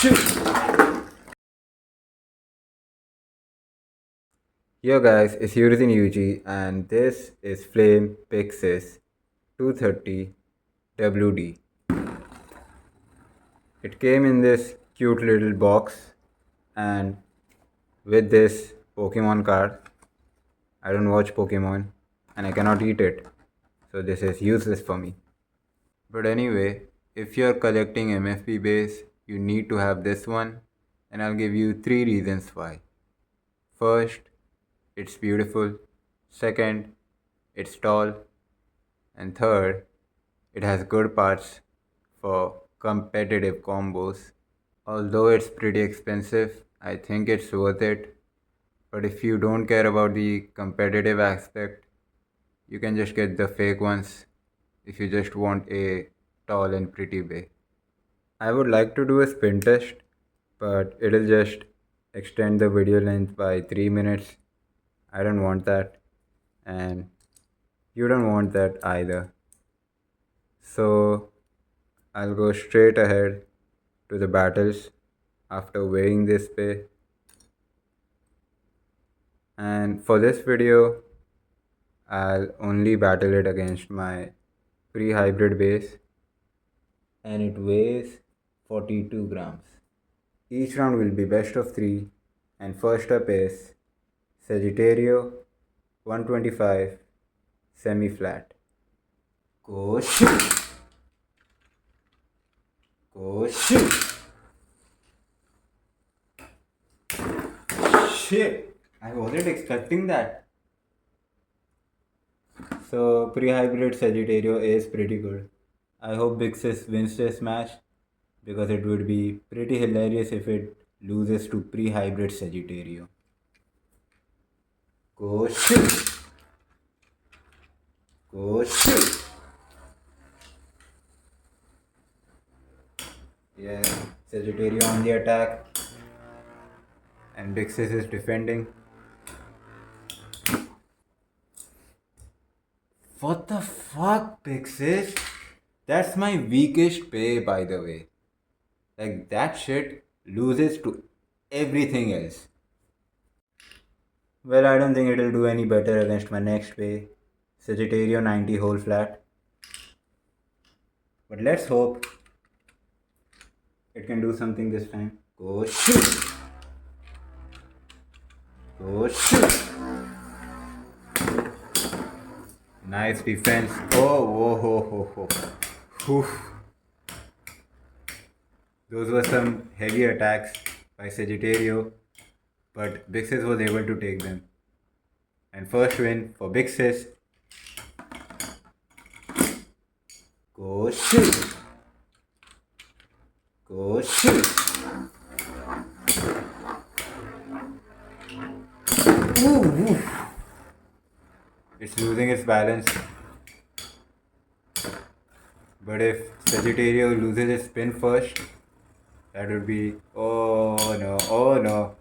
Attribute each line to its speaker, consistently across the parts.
Speaker 1: Yo guys, it's Yurizin UG and this is Flame Byxis 230 WD. It came in this cute little box and with this Pokemon card. I don't watch Pokemon and I cannot eat it, so this is useless for me. But anyway, if you're collecting MFP base, you need to have this one, and I'll give you 3 reasons why. First, it's beautiful. Second, it's tall. And third, it has good parts for competitive combos. Although it's pretty expensive, I think it's worth it. But if you don't care about the competitive aspect, you can just get the fake ones if you just want a tall and pretty bay. I would like to do a spin test, but it'll just extend the video length by 3 minutes. I don't want that, and you don't want that either. So I'll go straight ahead to the battles after weighing this bay. And for this video, I'll only battle it against my pre-hybrid base, and it weighs 42 grams. Each round will be best of 3, and first up is Sagittario 125 semi-flat. Go shoot! Go shoot! Shit! I wasn't expecting that. So pre-hybrid Sagittario is pretty good. I hope Byxis wins this match because it would be pretty hilarious if it loses to pre-hybrid Sagittario. Go shoot! Go shoot! Yeah, Sagittario on the attack and Byxis is defending. What the fuck, Byxis? That's my weakest pay, by the way. Like, that shit loses to everything else. Well, I don't think it'll do any better against my next pay, Sagittario 90 whole flat. But let's hope it can do something this time. Go shoot! Go shoot! Nice defense. Oh. Those were some heavy attacks by Sagittario, but Byxis was able to take them. And first win for Byxis. Go shoot! Go shoot! Ooh. It's losing its balance. But if Sagittario loses its spin first, that would be... Oh no, oh no.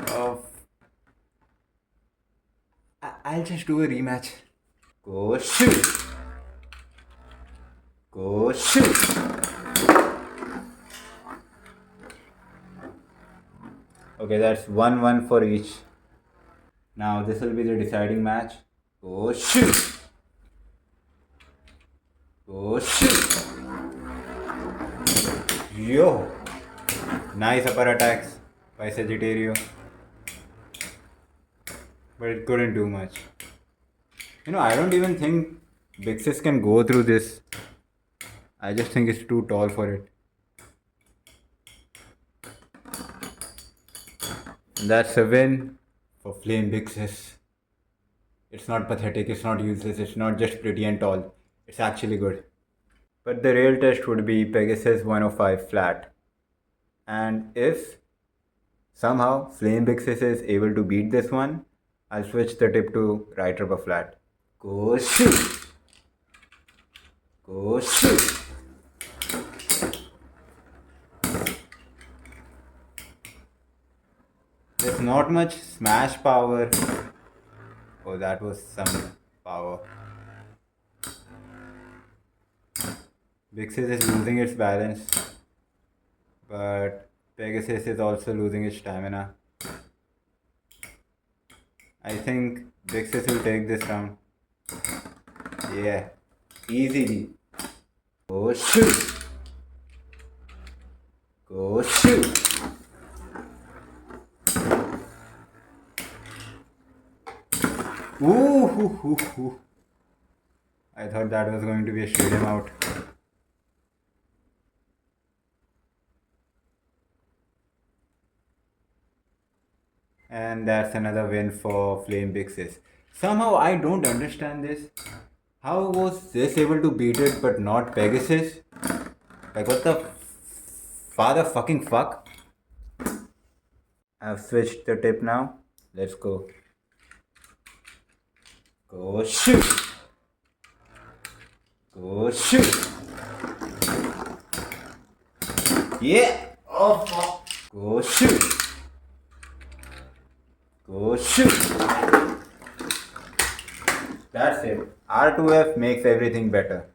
Speaker 1: Oh. I'll just do a rematch. Go shoot! Go shoot! Okay, that's 1-1 for each. Now this will be the deciding match. Go shoot! Go shoot! Yo! Nice upper attacks by Sagittario. But it couldn't do much. I don't even think Byxis can go through this. I just think it's too tall for it. And that's a win for Flame Byxis. It's not pathetic, it's not useless, it's not just pretty and tall. It's actually good. But the real test would be Pegasus 105 flat. And if somehow Flame Byxis is able to beat this one, I'll switch the tip to right rubber flat. Go shoot! Go shoot! There's not much smash power. Oh, that was some power. Byxis is losing its balance. But Pegasus is also losing his stamina. I think Byxis will take this round. Yeah, easily. Go shoot! Go shoot! Ooh, hoo, hoo, hoo. I thought that was going to be a straight him out. And that's another win for Flame Byxis. Somehow I don't understand this. How was this able to beat it but not Pegasus? Like what the father fucking fuck? I've switched the tip now. Let's go. Go shoot! Go shoot! Yeah! Oh fuck! Go shoot! Go shoot! That's it. R2F makes everything better.